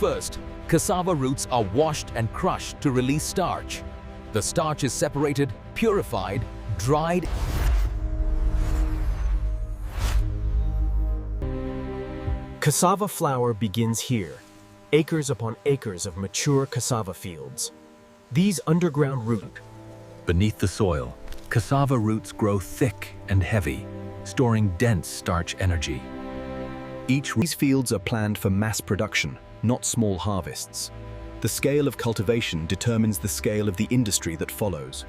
First, cassava roots are washed and crushed to release starch. The starch is separated, purified, dried. Cassava flour begins here, acres upon acres of mature cassava fields. These underground roots. Beneath the soil, cassava roots grow thick and heavy, storing dense starch energy. These fields are planned for mass production, not small harvests. The scale of cultivation determines the scale of the industry that follows.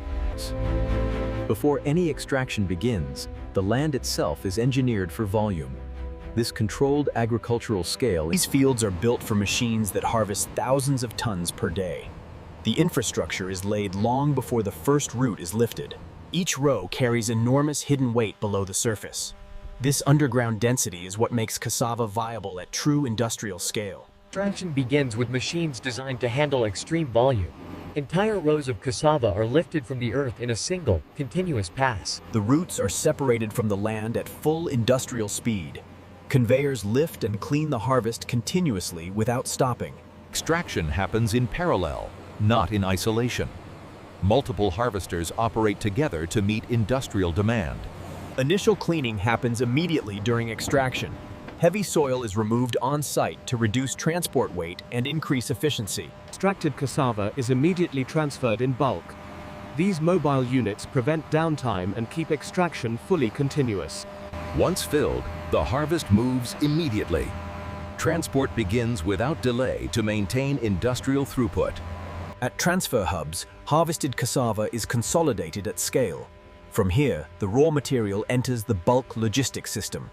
Before any extraction begins, the land itself is engineered for volume. This controlled agricultural scale. These fields are built for machines that harvest thousands of tons per day. The infrastructure is laid long before the first root is lifted. Each row carries enormous hidden weight below the surface. This underground density is what makes cassava viable at true industrial scale. Extraction begins with machines designed to handle extreme volume. Entire rows of cassava are lifted from the earth in a single, continuous pass. The roots are separated from the land at full industrial speed. Conveyors lift and clean the harvest continuously without stopping. Extraction happens in parallel, not in isolation. Multiple harvesters operate together to meet industrial demand. Initial cleaning happens immediately during extraction. Heavy soil is removed on-site to reduce transport weight and increase efficiency. Extracted cassava is immediately transferred in bulk. These mobile units prevent downtime and keep extraction fully continuous. Once filled, the harvest moves immediately. Transport begins without delay to maintain industrial throughput. At transfer hubs, harvested cassava is consolidated at scale. From here, the raw material enters the bulk logistics system.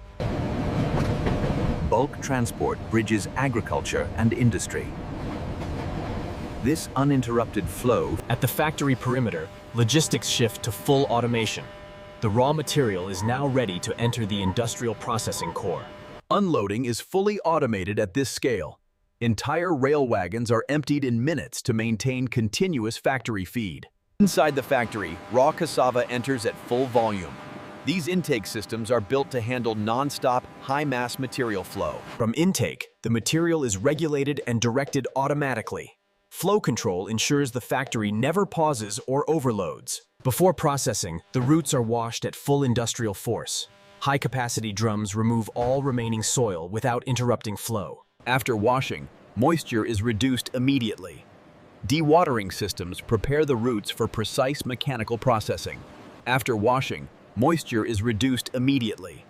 Bulk transport bridges agriculture and industry. This uninterrupted flow. At the factory perimeter, logistics shift to full automation. The raw material is now ready to enter the industrial processing core. Unloading is fully automated at this scale. Entire rail wagons are emptied in minutes to maintain continuous factory feed. Inside the factory, raw cassava enters at full volume. These intake systems are built to handle non-stop, high-mass material flow. From intake, the material is regulated and directed automatically. Flow control ensures the factory never pauses or overloads. Before processing, the roots are washed at full industrial force. High-capacity drums remove all remaining soil without interrupting flow. After washing, moisture is reduced immediately. Dewatering systems prepare the roots for precise mechanical processing. After washing, moisture is reduced immediately.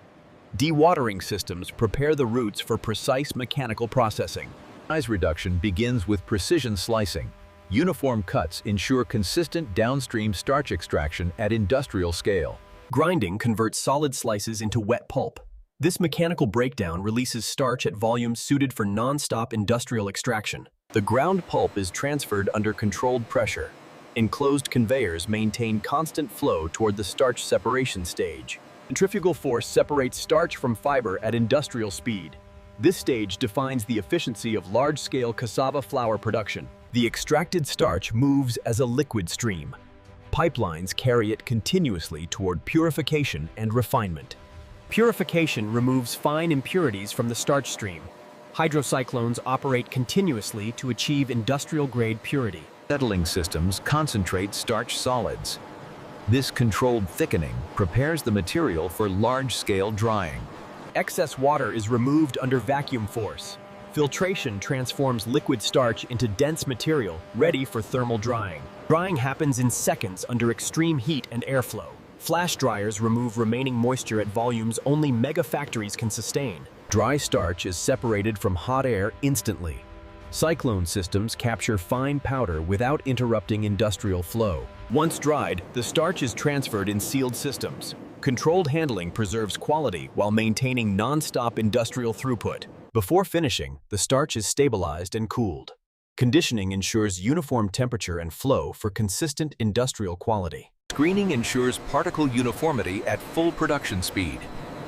Dewatering systems prepare the roots for precise mechanical processing. Size reduction begins with precision slicing. Uniform cuts ensure consistent downstream starch extraction at industrial scale. Grinding converts solid slices into wet pulp. This mechanical breakdown releases starch at volumes suited for non-stop industrial extraction. The ground pulp is transferred under controlled pressure. Enclosed conveyors maintain constant flow toward the starch separation stage. Centrifugal force separates starch from fiber at industrial speed. This stage defines the efficiency of large-scale cassava flour production. The extracted starch moves as a liquid stream. Pipelines carry it continuously toward purification and refinement. Purification removes fine impurities from the starch stream. Hydrocyclones operate continuously to achieve industrial-grade purity. Settling systems concentrate starch solids. This controlled thickening prepares the material for large-scale drying. Excess water is removed under vacuum force. Filtration transforms liquid starch into dense material ready for thermal drying. Drying happens in seconds under extreme heat and airflow. Flash dryers remove remaining moisture at volumes only mega factories can sustain. Dry starch is separated from hot air instantly. Cyclone systems capture fine powder without interrupting industrial flow. Once dried, the starch is transferred in sealed systems. Controlled handling preserves quality while maintaining non-stop industrial throughput. Before finishing, the starch is stabilized and cooled. Conditioning ensures uniform temperature and flow for consistent industrial quality. Screening ensures particle uniformity at full production speed.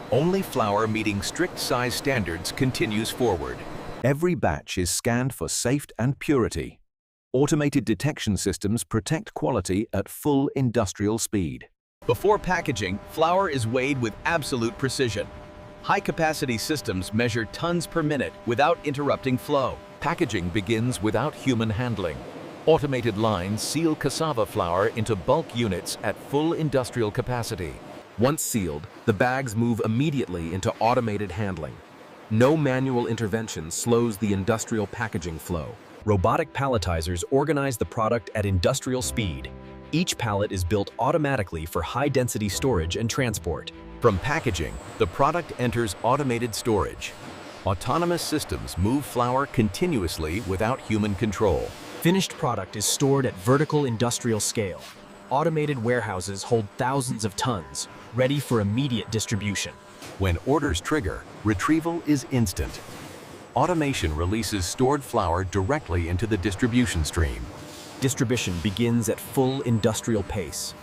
Only flour meeting strict size standards continues forward. Every batch is scanned for safety and purity. Automated detection systems protect quality at full industrial speed. Before packaging, flour is weighed with absolute precision. High-capacity systems measure tons per minute without interrupting flow. Packaging begins without human handling. Automated lines seal cassava flour into bulk units at full industrial capacity. Once sealed, the bags move immediately into automated handling. No manual intervention slows the industrial packaging flow. Robotic palletizers organize the product at industrial speed. Each pallet is built automatically for high-density storage and transport. From packaging, the product enters automated storage. Autonomous systems move flour continuously without human control. Finished product is stored at vertical industrial scale. Automated warehouses hold thousands of tons, ready for immediate distribution. When orders trigger, retrieval is instant. Automation releases stored flour directly into the distribution stream. Distribution begins at full industrial pace.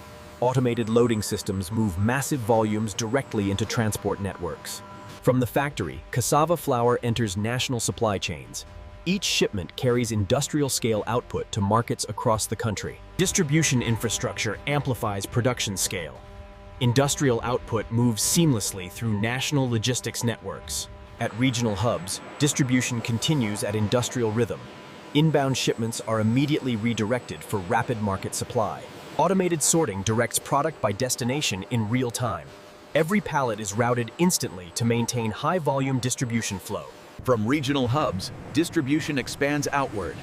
Automated loading systems move massive volumes directly into transport networks. From the factory, cassava flour enters national supply chains. Each shipment carries industrial-scale output to markets across the country. Distribution infrastructure amplifies production scale. Industrial output moves seamlessly through national logistics networks. At regional hubs, distribution continues at industrial rhythm. Inbound shipments are immediately redirected for rapid market supply. Automated sorting directs product by destination in real time. Every pallet is routed instantly to maintain high-volume distribution flow. From regional hubs, distribution expands outward.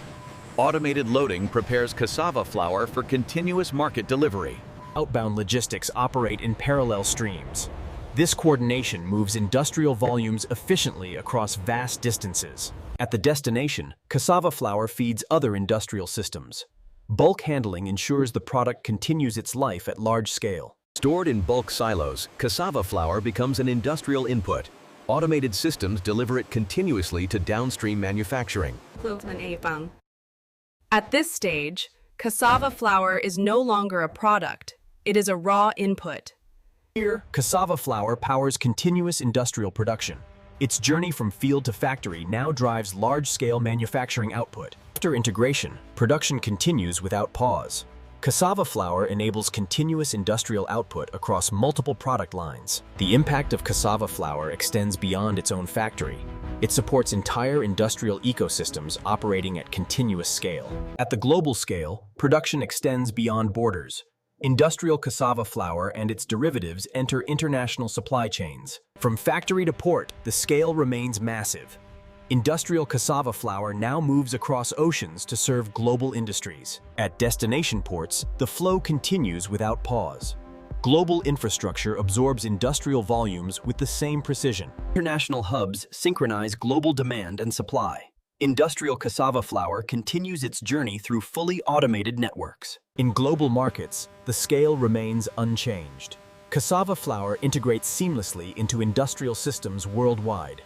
Automated loading prepares cassava flour for continuous market delivery. Outbound logistics operate in parallel streams. This coordination moves industrial volumes efficiently across vast distances. At the destination, cassava flour feeds other industrial systems. Bulk handling ensures the product continues its life at large scale. Stored in bulk silos, cassava flour becomes an industrial input. Automated systems deliver it continuously to downstream manufacturing. At this stage, cassava flour is no longer a product. It is a raw input. Here, cassava flour powers continuous industrial production. Its journey from field to factory now drives large-scale manufacturing output. After integration, production continues without pause. Cassava flour enables continuous industrial output across multiple product lines. The impact of cassava flour extends beyond its own factory. It supports entire industrial ecosystems operating at continuous scale. At the global scale, production extends beyond borders. Industrial cassava flour and its derivatives enter international supply chains. From factory to port, the scale remains massive. Industrial cassava flour now moves across oceans to serve global industries. At destination ports, the flow continues without pause. Global infrastructure absorbs industrial volumes with the same precision. International hubs synchronize global demand and supply. Industrial cassava flour continues its journey through fully automated networks. In global markets, the scale remains unchanged. Cassava flour integrates seamlessly into industrial systems worldwide.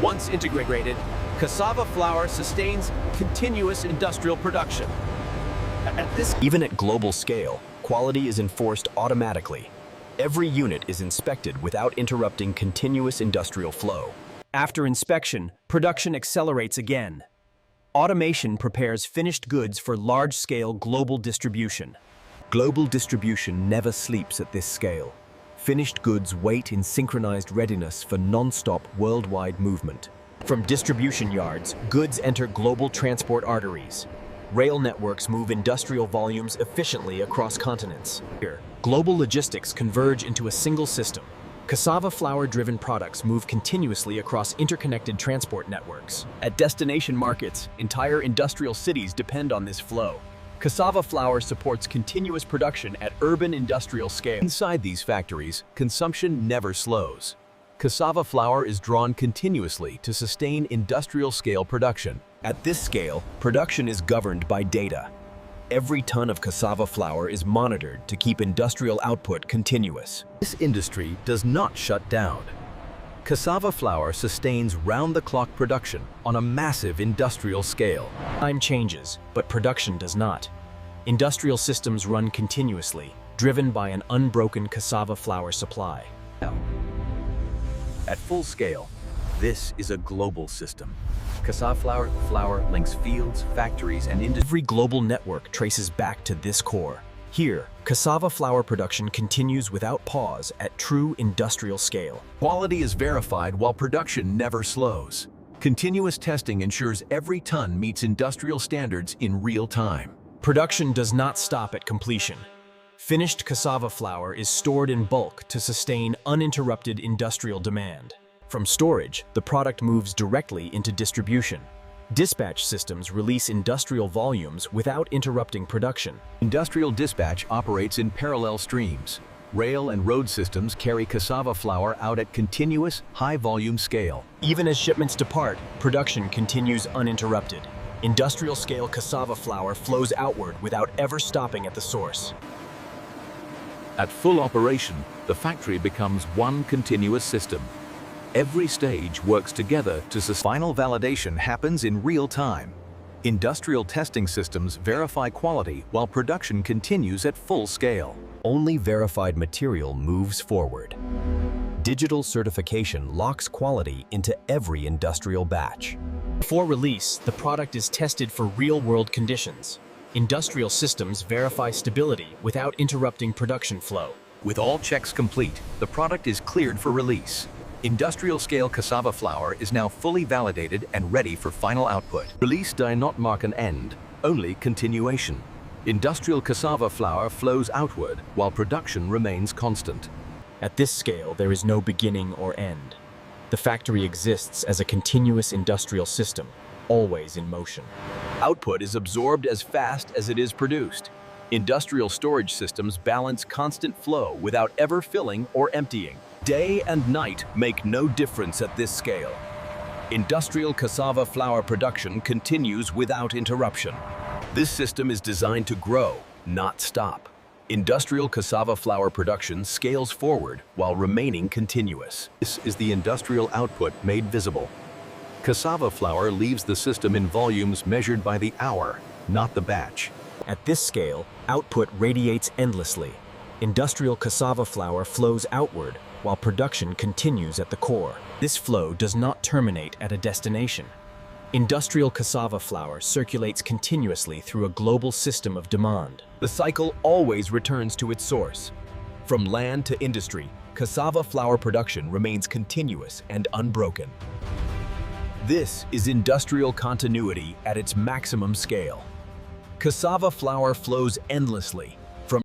Once integrated, cassava flour sustains continuous industrial production. Even at global scale, quality is enforced automatically. Every unit is inspected without interrupting continuous industrial flow. After inspection, production accelerates again. Automation prepares finished goods for large-scale global distribution. Global distribution never sleeps at this scale. Finished goods wait in synchronized readiness for non-stop worldwide movement. From distribution yards, goods enter global transport arteries. Rail networks move industrial volumes efficiently across continents. Here, global logistics converge into a single system. Cassava flour-driven products move continuously across interconnected transport networks. At destination markets, entire industrial cities depend on this flow. Cassava flour supports continuous production at urban industrial scale. Inside these factories, consumption never slows. Cassava flour is drawn continuously to sustain industrial-scale production. At this scale, production is governed by data. Every ton of cassava flour is monitored to keep industrial output continuous. This industry does not shut down. Cassava flour sustains round-the-clock production on a massive industrial scale. Time changes, but production does not. Industrial systems run continuously, driven by an unbroken cassava flour supply. At full scale, this is a global system. Cassava flour links fields, factories, and industry. Every global network traces back to this core. Here, cassava flour production continues without pause at true industrial scale. Quality is verified while production never slows. Continuous testing ensures every ton meets industrial standards in real time. Production does not stop at completion. Finished cassava flour is stored in bulk to sustain uninterrupted industrial demand. From storage, the product moves directly into distribution. Dispatch systems release industrial volumes without interrupting production. Industrial dispatch operates in parallel streams. Rail and road systems carry cassava flour out at continuous, high-volume scale. Even as shipments depart, production continues uninterrupted. Industrial-scale cassava flour flows outward without ever stopping at the source. At full operation, the factory becomes one continuous system. Every stage works together to sustain. Final validation happens in real time. Industrial testing systems verify quality while production continues at full scale. Only verified material moves forward. Digital certification locks quality into every industrial batch. Before release, the product is tested for real-world conditions. Industrial systems verify stability without interrupting production flow. With all checks complete, the product is cleared for release. Industrial-scale cassava flour is now fully validated and ready for final output. Release does not mark an end, only continuation. Industrial cassava flour flows outward while production remains constant. At this scale, there is no beginning or end. The factory exists as a continuous industrial system, always in motion. Output is absorbed as fast as it is produced. Industrial storage systems balance constant flow without ever filling or emptying. Day and night make no difference at this scale. Industrial cassava flour production continues without interruption. This system is designed to grow, not stop. Industrial cassava flour production scales forward while remaining continuous. This is the industrial output made visible. Cassava flour leaves the system in volumes measured by the hour, not the batch. At this scale, output radiates endlessly. Industrial cassava flour flows outward while production continues at the core. This flow does not terminate at a destination. Industrial cassava flour circulates continuously through a global system of demand. The cycle always returns to its source. From land to industry, cassava flour production remains continuous and unbroken. This is industrial continuity at its maximum scale. Cassava flour flows endlessly,